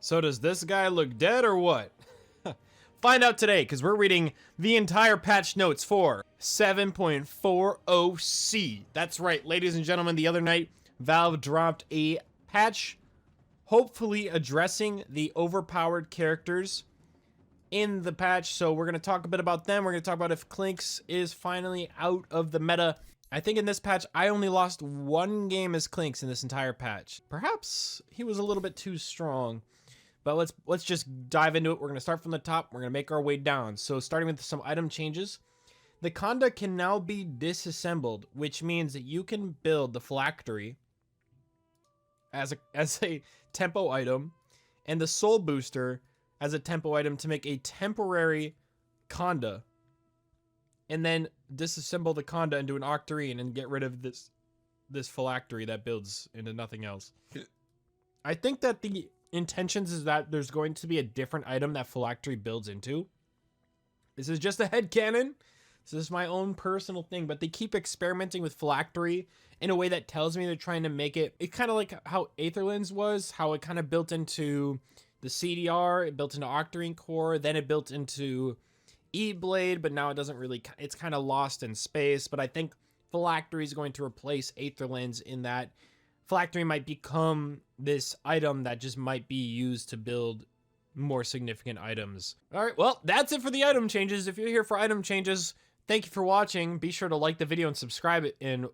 So does this guy look dead or what? Find out today, because we're reading the entire patch notes for 7.40C. That's right, ladies and gentlemen, the other night, Valve dropped a patch hopefully addressing the overpowered characters in the patch. So we're going to talk a bit about them. We're going to talk about if Clinkz is finally out of the meta. I think in this patch, I only lost one game as Clinkz in this entire patch. Perhaps he was a little bit too strong. But let's just dive into it. We're going to start from the top. We're going to make our way down. So starting with some item changes. The Conda can now be disassembled, which means that you can build the Phylactery as a tempo item and the Soul Booster as a tempo item to make a temporary Conda. And then disassemble the Conda into an Octarine and get rid of this Phylactery that builds into nothing else. I think that the intentions is that there's going to be a different item that Phylactery builds into. This is just a headcanon. This is my own personal thing, but they keep experimenting with Phylactery in a way that tells me they're trying to make it kind of like how Aetherlens was, how it kind of built into the CDR, it built into Octarine Core, then it built into E-Blade, but now it doesn't really, it's kind of lost in space. But I think Phylactery is going to replace Aetherlens in that Phylactery might become this item that just might be used to build more significant items. All right, well, that's it for the item changes. If you're here for item changes, thank you for watching. Be sure to like the video and subscribe and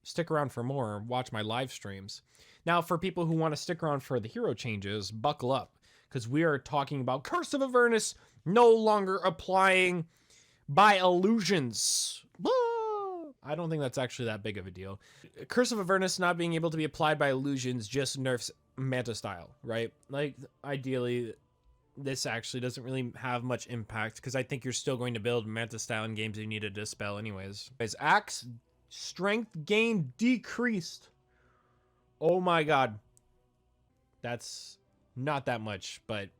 stick around for more. Watch my live streams. Now, for people who want to stick around for the hero changes, buckle up, because we are talking about Curse of Avernus no longer applying by illusions. I don't think that's actually that big of a deal. Curse of Avernus not being able to be applied by illusions just nerfs Manta style, right? Like, ideally, this actually doesn't really have much impact because I think you're still going to build Manta style in games you need to dispel anyways. Axe strength gain decreased. Oh my god. That's not that much, but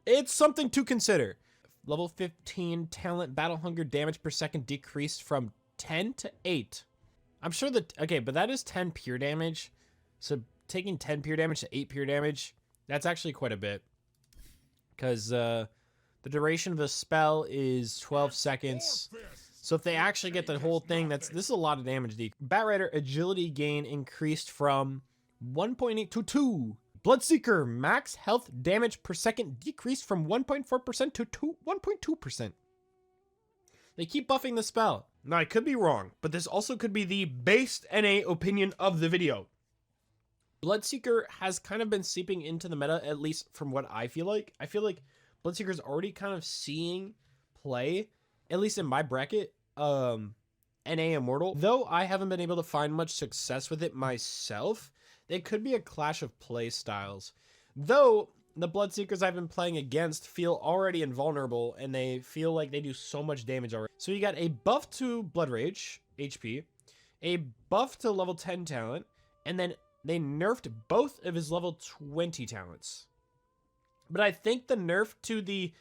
it's something to consider. Level 15 talent battle hunger damage per second decreased from 10 to 8. I'm sure that, okay, but that is 10 pure damage. So taking 10 pure damage to 8 pure damage, that's actually quite a bit. Because the duration of the spell is 12 seconds. So if they actually get the whole thing, this is a lot of damage. Batrider agility gain increased from 1.8 to 2. Bloodseeker max health damage per second decreased from 1.4% to 1.2%. They keep buffing the spell. Now, I could be wrong, but this also could be the based NA opinion of the video. Bloodseeker has kind of been seeping into the meta, at least from what I feel like. I feel like Bloodseeker's already kind of seeing play, at least in my bracket, NA Immortal. Though I haven't been able to find much success with it myself, it could be a clash of play styles. Though the Bloodseekers I've been playing against feel already invulnerable, and they feel like they do so much damage already. So you got a buff to Blood Rage, HP, a buff to level 10 talent, and then they nerfed both of his level 20 talents. But I think the nerf to the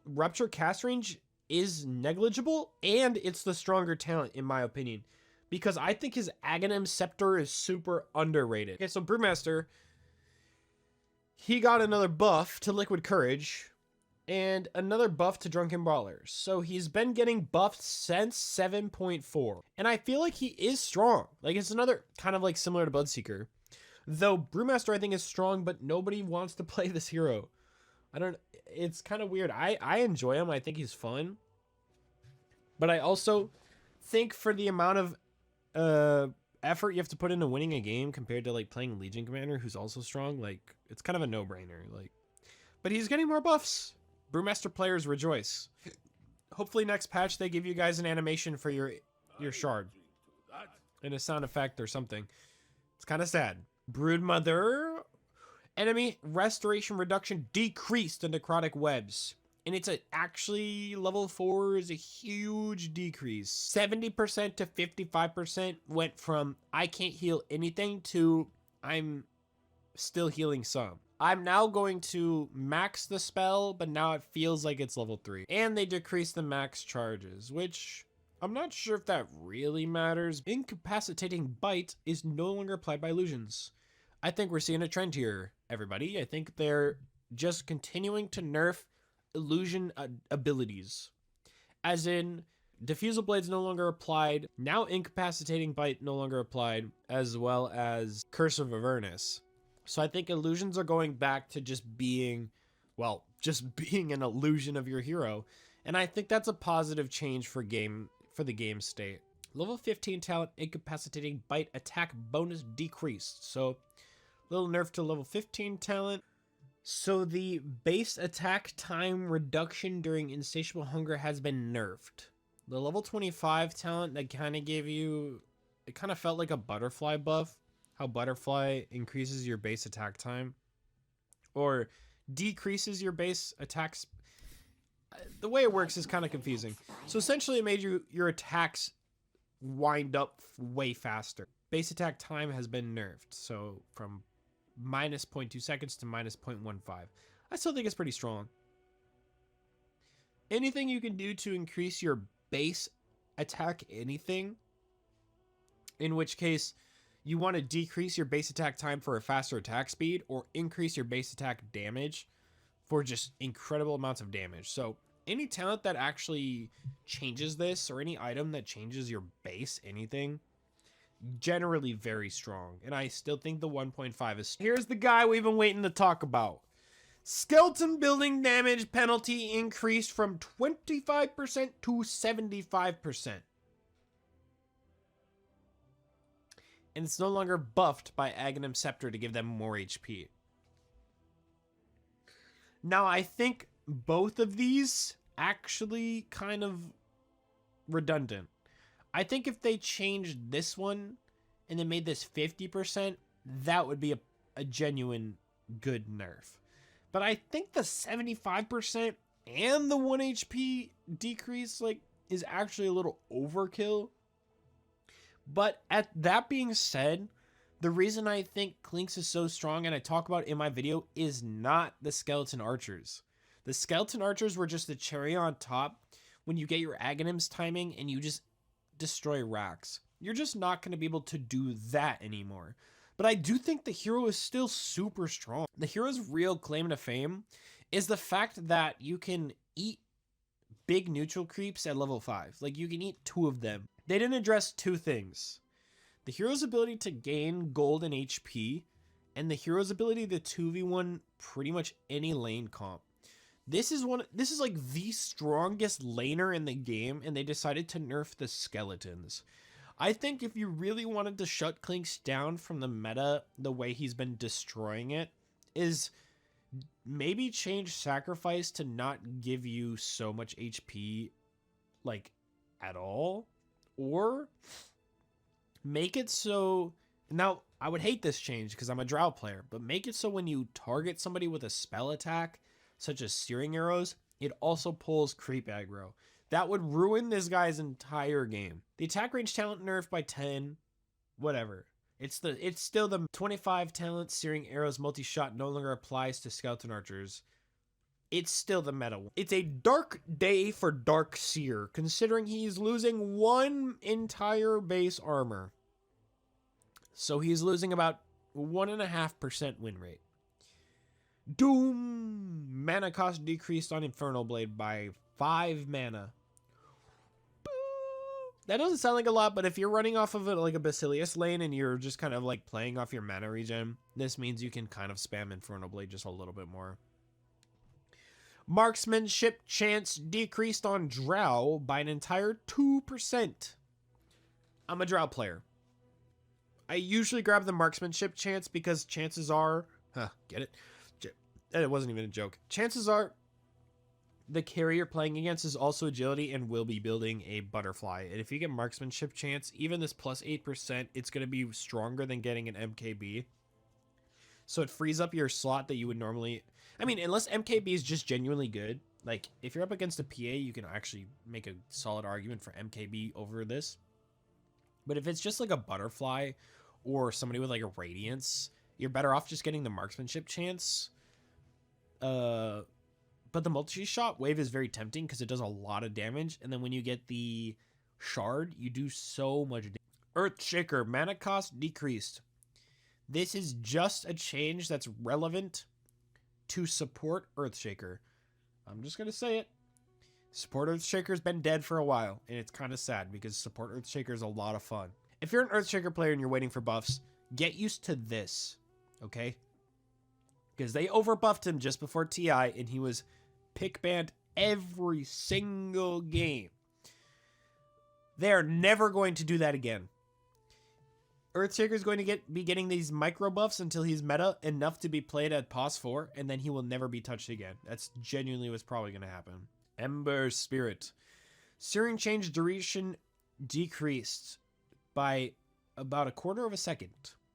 Rupture cast range is negligible, and it's the stronger talent, in my opinion. Because I think his Aghanim Scepter is super underrated. Okay, so Brewmaster, he got another buff to Liquid Courage and another buff to Drunken Brawler. So he's been getting buffed since 7.4. And I feel like he is strong. Like, it's another kind of like similar to Bloodseeker. Though Brewmaster I think is strong, but nobody wants to play this hero. It's kind of weird. I enjoy him. I think he's fun. But I also think for the amount of effort you have to put into winning a game compared to like playing Legion Commander, who's also strong, like, it's kind of a no-brainer. Like, but he's getting more buffs. Brewmaster players rejoice. Hopefully next patch they give you guys an animation for your shard and a sound effect or something. It's kind of sad. Broodmother, enemy restoration reduction decreased in necrotic webs. And it's actually level 4 is a huge decrease. 70% to 55% went from I can't heal anything to I'm still healing some. I'm now going to max the spell, but now it feels like it's level 3. And they decreased the max charges, which I'm not sure if that really matters. Incapacitating Bite is no longer applied by illusions. I think we're seeing a trend here, everybody. I think they're just continuing to nerf illusion abilities. As in, Diffusal Blade's no longer applied, now Incapacitating Bite no longer applied, as well as Curse of Avernus. So I think illusions are going back to just being, well, just being an illusion of your hero. And I think that's a positive change for the game state. Level 15 talent, Incapacitating Bite attack bonus decreased. So, little nerf to level 15 talent. So the base attack time reduction during Insatiable Hunger has been nerfed. The level 25 talent that kind of gave you, it kind of felt like a butterfly buff. How butterfly increases your base attack time or decreases your base attacks. The way it works is kind of confusing. So essentially it made your attacks wind up way faster. Base attack time has been nerfed. So from minus 0.2 seconds to minus 0.15. I still think it's pretty strong. Anything you can do to increase your base attack anything, in which case you want to decrease your base attack time for a faster attack speed or increase your base attack damage for just incredible amounts of damage. So any talent that actually changes this, or any item that changes your base anything, generally very strong. And I still think the 1.5 is... Here's the guy we've been waiting to talk about. Skeleton building damage penalty increased from 25% to 75%. And it's no longer buffed by Aghanim Scepter to give them more HP. Now, I think both of these actually kind of redundant. I think if they changed this one and then made this 50%, that would be a genuine good nerf. But I think the 75% and the 1 HP decrease is actually a little overkill. But at that being said, the reason I think Clinkz is so strong, and I talk about it in my video, is not the Skeleton Archers. The Skeleton Archers were just the cherry on top when you get your Aghanim's timing and you just destroy racks. You're just not going to be able to do that anymore. But I do think the hero is still super strong. The hero's real claim to fame is the fact that you can eat big neutral creeps at level 5. Like, you can eat 2 of them. They didn't address 2 things. The hero's ability to gain gold and HP, and the hero's ability to 2v1 pretty much any lane comp. This is like the strongest laner in the game, and they decided to nerf the skeletons. I think if you really wanted to shut Clinkz down from the meta the way he's been destroying it, is maybe change Sacrifice to not give you so much HP, like, at all. Or make it so... Now, I would hate this change because I'm a Drow player, but make it so when you target somebody with a spell attack, such as Searing Arrows, it also pulls creep aggro. That would ruin this guy's entire game. The attack range talent nerfed by 10, whatever. It's still the 25 talent Searing Arrows multi-shot no longer applies to Skeleton Archers. It's still the meta. It's a dark day for Dark Seer, considering he's losing 1 entire base armor. So he's losing about 1.5% win rate. Doom! Mana cost decreased on Infernal Blade by 5 mana. That doesn't sound like a lot, but if you're running off of like a Basilius lane and you're just kind of like playing off your mana regen, this means you can kind of spam Infernal Blade just a little bit more. Marksmanship chance decreased on Drow by an entire 2%. I'm a Drow player. I usually grab the marksmanship chance because chances are... get it? It wasn't even a joke. Chances are the carry you're playing against is also agility and will be building a butterfly. And if you get marksmanship chance, even this plus 8%, it's going to be stronger than getting an MKB. So it frees up your slot that you would normally... I mean, unless MKB is just genuinely good. Like, if you're up against a PA, you can actually make a solid argument for MKB over this. But if it's just like a butterfly or somebody with like a radiance, you're better off just getting the marksmanship chance. But the multi-shot wave is very tempting because it does a lot of damage. And then when you get the shard, you do so much damage. Earthshaker, mana cost decreased. This is just a change that's relevant to support Earthshaker. I'm just going to say it. Support Earthshaker's been dead for a while, and it's kind of sad because support Earthshaker is a lot of fun. If you're an Earthshaker player and you're waiting for buffs, get used to this, okay? Because they overbuffed him just before TI, and he was pick banned every single game. They are never going to do that again. Earthshaker is going to be getting these micro buffs until he's meta enough to be played at POS 4, and then he will never be touched again. That's genuinely what's probably going to happen. Ember Spirit. Searing Change duration decreased by about a quarter of a second.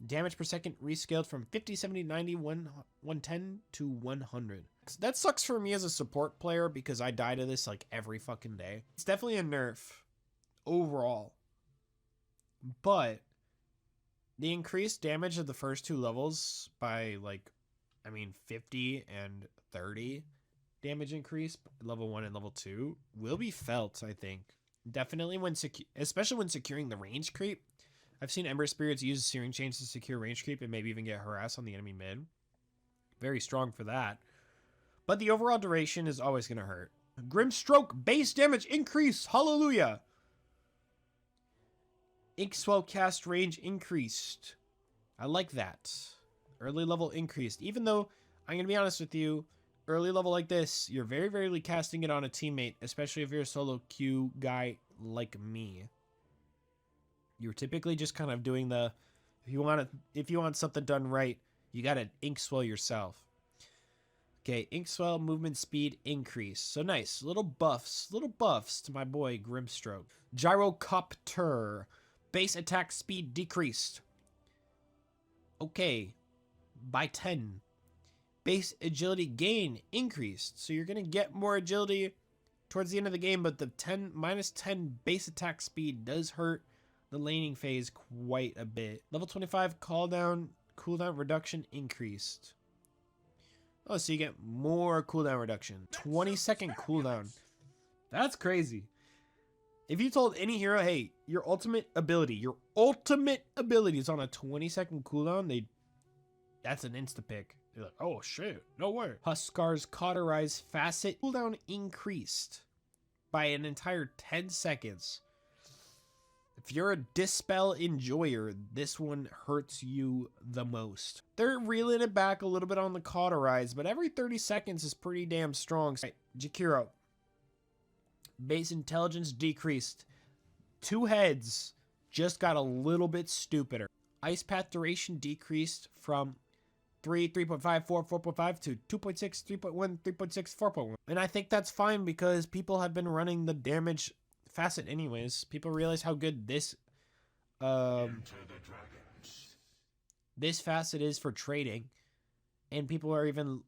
Damage per second rescaled from 50, 70, 90, 110 to 100. That sucks for me as a support player because I die to this like every fucking day. It's definitely a nerf overall. But the increased damage of the first two levels by 50 and 30 damage increase, level 1 and level 2, will be felt, I think. Definitely especially when securing the range creep. I've seen Ember Spirits use Searing Change to secure range creep and maybe even get harassed on the enemy mid. Very strong for that. But the overall duration is always going to hurt. Grimstroke base damage increase. Hallelujah. Inkswell cast range increased. I like that. Early level increased. Even though, I'm going to be honest with you, early level like this, you're very rarely casting it on a teammate, especially if you're a solo queue guy like me. You're typically just kind of doing the, if you want something done right, you got to Inkswell yourself. Okay, Inkswell movement speed increase. So nice. Little buffs to my boy Grimstroke. Gyrocopter. Base attack speed decreased. Okay, by 10. Base agility gain increased. So you're going to get more agility towards the end of the game, but the minus 10 base attack speed does hurt the laning phase quite a bit. Level 25 cooldown reduction increased. Oh, so you get more cooldown reduction. 20-second cooldown. That's crazy. If you told any hero, hey, your ultimate ability is on a 20-second cooldown, that's an insta-pick. They're like, oh shit, no way. Huskar's Cauterize Facet cooldown increased by an entire 10 seconds. If you're a Dispel enjoyer, this one hurts you the most. They're reeling it back a little bit on the Cauterize, but every 30 seconds is pretty damn strong. Right, Jakiro. Base intelligence decreased. 2 heads just got a little bit stupider. Ice path duration decreased from 3.5, 4, 4.5 to 2.6, 3.1, 3.6, 4.1. And I think that's fine because people have been running the damage facet anyways. People realize how good this facet is for trading. And people are even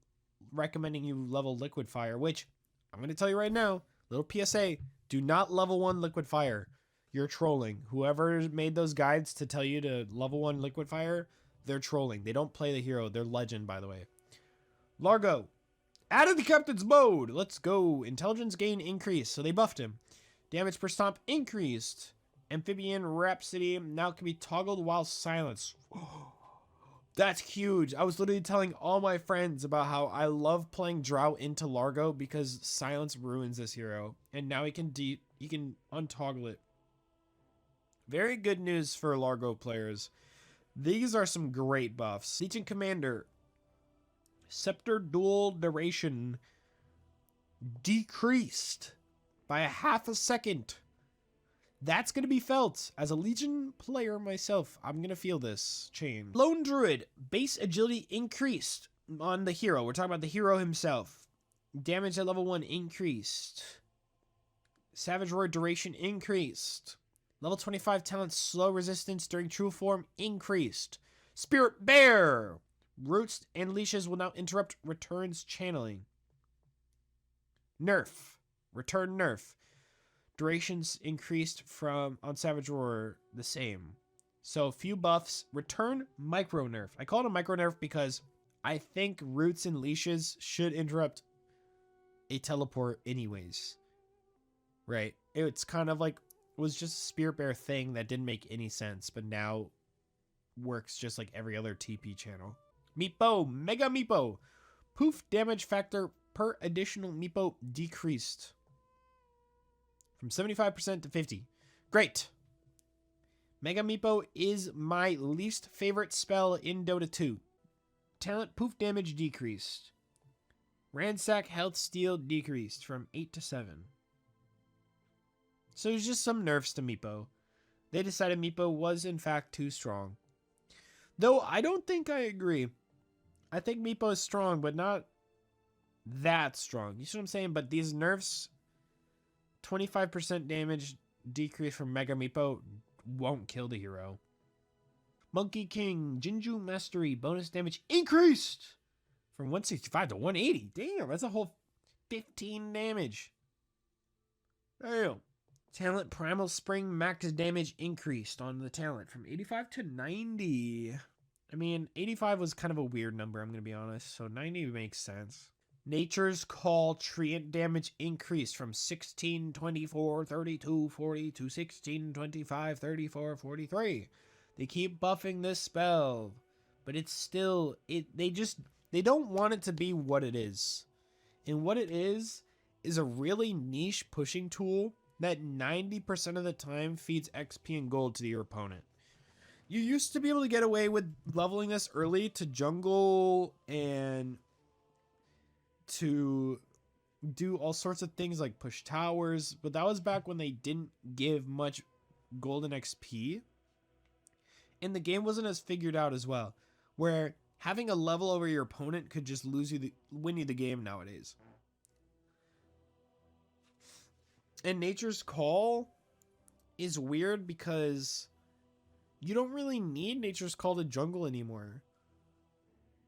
recommending you level Liquid Fire, which I'm going to tell you right now, little PSA, do not level 1 Liquid Fire. You're trolling. Whoever made those guides to tell you to level 1 Liquid Fire, they're trolling. They don't play the hero. They're legend, by the way. Largo. Out of the captain's mode. Let's go. Intelligence gain increased. So they buffed him. Damage per stomp increased. Amphibian Rhapsody now can be toggled while silenced. That's huge. I was literally telling all my friends about how I love playing Drow into Largo because silence ruins this hero. And now he can untoggle it. Very good news for Largo players. These are some great buffs. Legion Commander. Scepter dual duration decreased by a half a second. That's going to be felt. As a Legion player myself, I'm going to feel this change. Lone Druid. Base agility increased on the hero. We're talking about the hero himself. Damage at level 1 increased. Savage Roar duration increased. Level 25 talent slow resistance during true form increased. Spirit Bear. Roots and leashes will now interrupt returns channeling. Nerf. Return nerf. Durations increased on Savage Roar the same. So few buffs. Return micro nerf. I call it a micro nerf because I think roots and leashes should interrupt a teleport anyways. Right? It's kind of like, it was just a Spirit Bear thing that didn't make any sense, but now works just like every other TP channel. Meepo, Mega Meepo. Poof damage factor per additional Meepo decreased from 75% to 50. Great. Mega Meepo is my least favorite spell in Dota 2. Talent poof damage decreased. Ransack health steal decreased from 8 to 7. So there's just some nerfs to Meepo. They decided Meepo was in fact too strong. Though I don't think I agree. I think Meepo is strong, but not that strong. You see what I'm saying? But these nerfs, 25% damage decrease from Mega Meepo won't kill the hero. Monkey King, Jinju Mastery, bonus damage increased from 165 to 180. Damn, that's a whole 15 damage. Damn. Talent Primal Spring max damage increased on the talent from 85 to 90. I mean, 85 was kind of a weird number, I'm going to be honest, so 90 makes sense. Nature's Call treant damage increased from 16, 24, 32, 40 to 16, 25, 34, 43. They keep buffing this spell, but it's still, they don't want it to be what it is. And what it is a really niche pushing tool that 90% of the time feeds XP and gold to your opponent. You used to be able to get away with leveling this early to jungle and to do all sorts of things like push towers, but that was back when they didn't give much golden XP. And the game wasn't as figured out as well, where having a level over your opponent could just win you the game nowadays. And Nature's Call is weird because you don't really need Nature's Call to jungle anymore.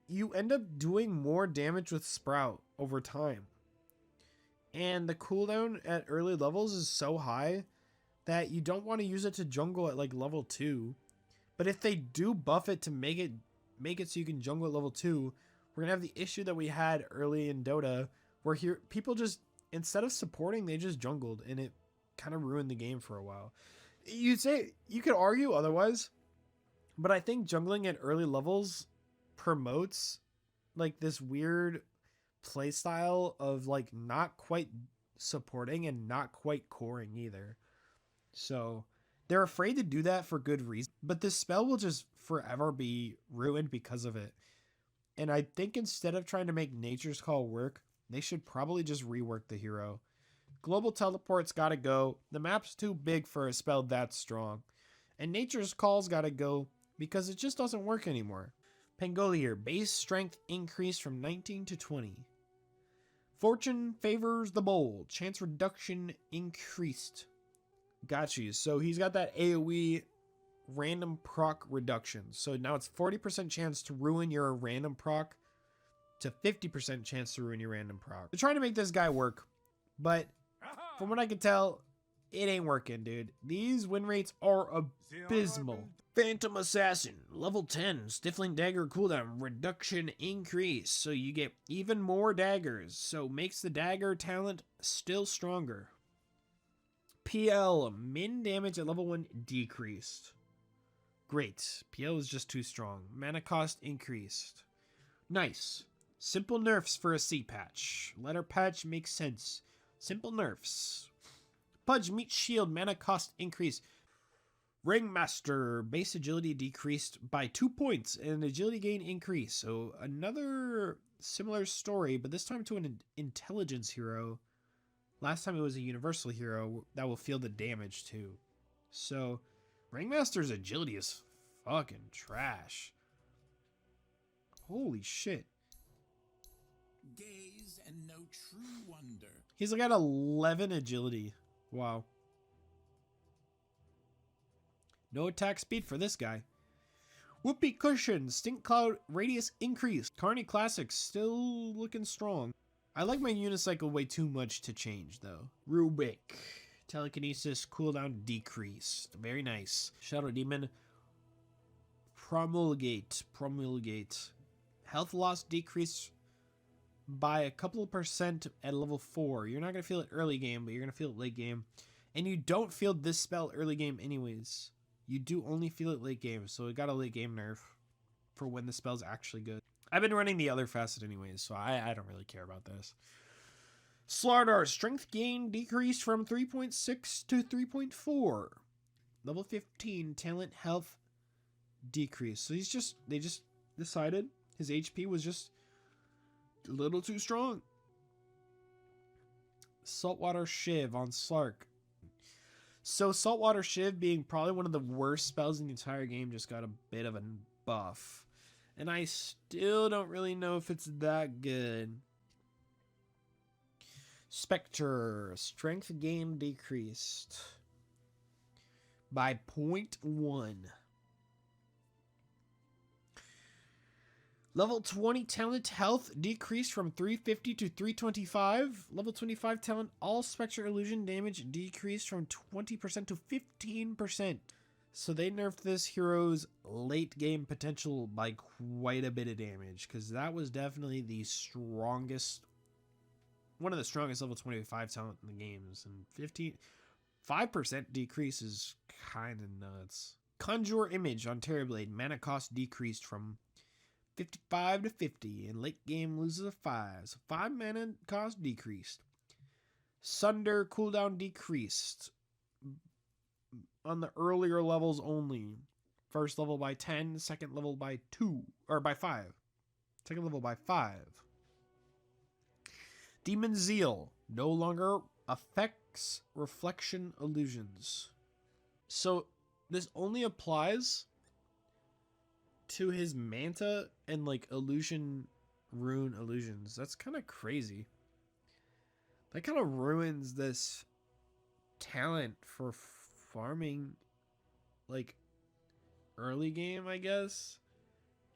You end up doing more damage with Sprout over time. And the cooldown at early levels is so high that you don't want to use it to jungle at like level 2. But if they do buff it to make it so you can jungle at level 2, we're gonna have the issue that we had early in Dota, where people just, instead of supporting, they just jungled, and it kind of ruined the game for a while. You could argue otherwise, but I think jungling at early levels promotes like this weird playstyle of like not quite supporting and not quite coring either. So they're afraid to do that for good reason, but this spell will just forever be ruined because of it. And I think instead of trying to make Nature's Call work, they should probably just rework the hero. Global Teleport's gotta go. The map's too big for a spell that strong. And Nature's Call's gotta go because it just doesn't work anymore. Pangolier, base strength increased from 19 to 20. Fortune favors the bold. Chance reduction increased. Got you. So he's got that AoE random proc reduction. So now it's 40% chance to ruin your random proc to 50% chance to ruin your random proc. They're trying to make this guy work, but from what I can tell, it ain't working, dude. These win rates are abysmal. Phantom Assassin, level 10, Stifling Dagger cooldown, reduction increase, so you get even more daggers, so makes the dagger talent still stronger. PL, min damage at level 1 decreased. Great, PL is just too strong. Mana cost increased. Nice. Simple nerfs for a C patch. Letter patch makes sense. Simple nerfs. Pudge meets shield, mana cost increase. Ringmaster, base agility decreased by 2 points and agility gain increase. So another similar story, but this time to an intelligence hero. Last time it was a universal hero that will feel the damage too. So Ringmaster's agility is fucking trash. Holy shit. Gaze and know true wonder. He's got 11 agility. Wow. No attack speed for this guy. Whoopee Cushion, Stink Cloud radius increased. Carney Classic still looking strong. I like my unicycle way too much to change though. Rubik, telekinesis cooldown decreased. Very nice. Shadow Demon, Promulgate. Health loss decreased by a couple of percent at level 4. You're not going to feel it early game, but you're going to feel it late game. And you don't feel this spell early game anyways. You do only feel it late game, so it got a late game nerf for when the spell's actually good. I've been running the other facet anyways, so I don't really care about this. Slardar, strength gain decreased from 3.6 to 3.4. Level 15, talent health decrease. So they just decided his HP was just a little too strong. Saltwater Shiv on Slark. So Saltwater Shiv, being probably one of the worst spells in the entire game, just got a bit of a buff. And I still don't really know if it's that good. Spectre, strength gain decreased by 0.1. Level 20 talent health decreased from 350 to 325. Level 25 talent all Spectre illusion damage decreased from 20% to 15%. So they nerfed this hero's late game potential by quite a bit of damage, because that was definitely the strongest, one of the strongest level 25 talent in the games, and 5% decrease is kind of nuts. Conjure Image on Terrorblade, mana cost decreased from 55 to 50, and late game loses a 5, so 5 mana cost decreased. Sunder cooldown decreased on the earlier levels only. First level by 10, second level by 2, or by 5. Second level by 5. Demon Zeal no longer affects reflection illusions. So this only applies to his Manta and like illusion rune illusions. That's kind of crazy. That kind of ruins this talent for farming like early game, I guess.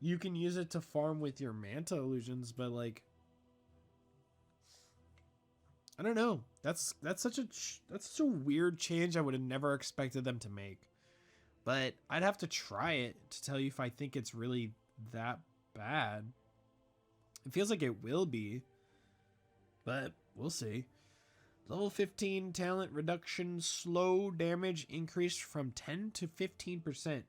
You can use it to farm with your Manta illusions, but like I don't know. That's such a weird change I would have never expected them to make. But I'd have to try it to tell you if I think it's really that bad. It feels like it will be, but we'll see. Level 15 talent reduction slow damage increased from 10 to 15%.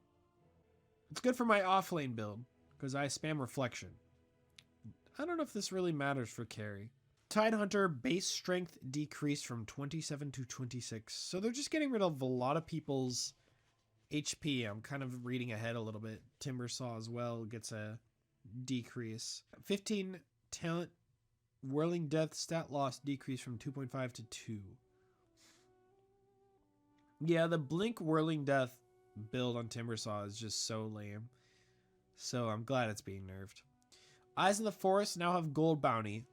It's good for my offlane build because I spam reflection. I don't know if this really matters for carry. Tidehunter base strength decreased from 27 to 26. So they're just getting rid of a lot of people's HP. I'm kind of reading ahead a little bit. Timbersaw as well gets a decrease. 15 talent Whirling Death stat loss decreased from 2.5 to 2. Yeah, the Blink Whirling Death build on Timbersaw is just so lame. So I'm glad it's being nerfed. Eyes in the Forest now have gold bounty.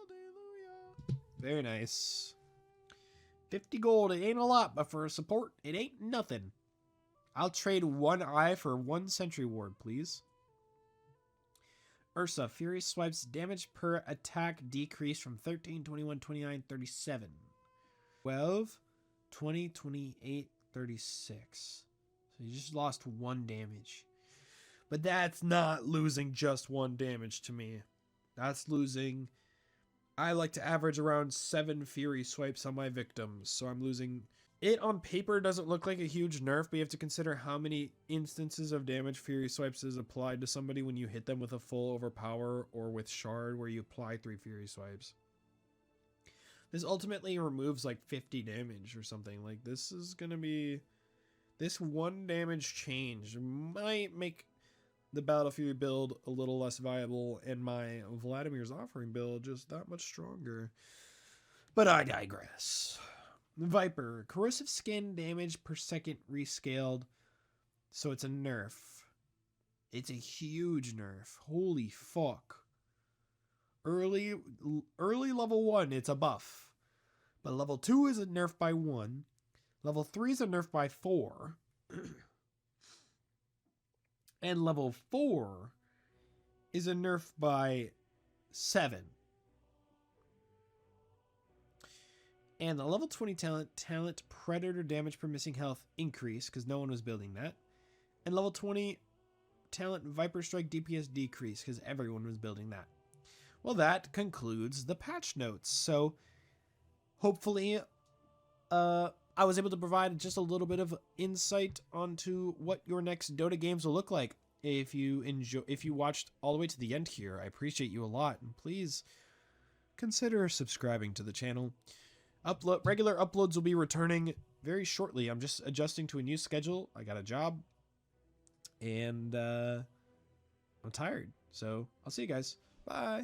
Hallelujah. Very nice. 50 gold, it ain't a lot, but for a support, it ain't nothing. I'll trade 1 eye for 1 sentry ward, please. Ursa, Fury Swipes damage per attack decreased from 13, 21, 29, 37. 12, 20, 28, 36. So you just lost 1 damage. But that's not losing just 1 damage to me. That's losing... I like to average around 7 Fury Swipes on my victims, so I'm losing... It on paper doesn't look like a huge nerf, but you have to consider how many instances of damage Fury Swipes is applied to somebody when you hit them with a full overpower or with Shard where you apply 3 Fury Swipes. This ultimately removes like 50 damage or something. Like this is gonna be... This 1 damage change might make the Battle Fury build a little less viable and my Vladimir's Offering build just that much stronger. But I digress. Viper, corrosive skin damage per second rescaled, so it's a nerf. It's a huge nerf. Holy fuck. Early level 1, it's a buff. But level 2 is a nerf by 1. Level 3 is a nerf by 4. And level 4 is a nerf by 7. And the level 20 talent Predator damage per missing health increase, because no one was building that. And level 20 talent Viper Strike DPS decrease, because everyone was building that. Well, that concludes the patch notes. So hopefully I was able to provide just a little bit of insight onto what your next Dota games will look like. If you watched all the way to the end here, I appreciate you a lot, and please consider subscribing to the channel. Regular uploads will be returning very shortly. I'm just adjusting to a new schedule. I got a job, and I'm tired. So I'll see you guys. Bye.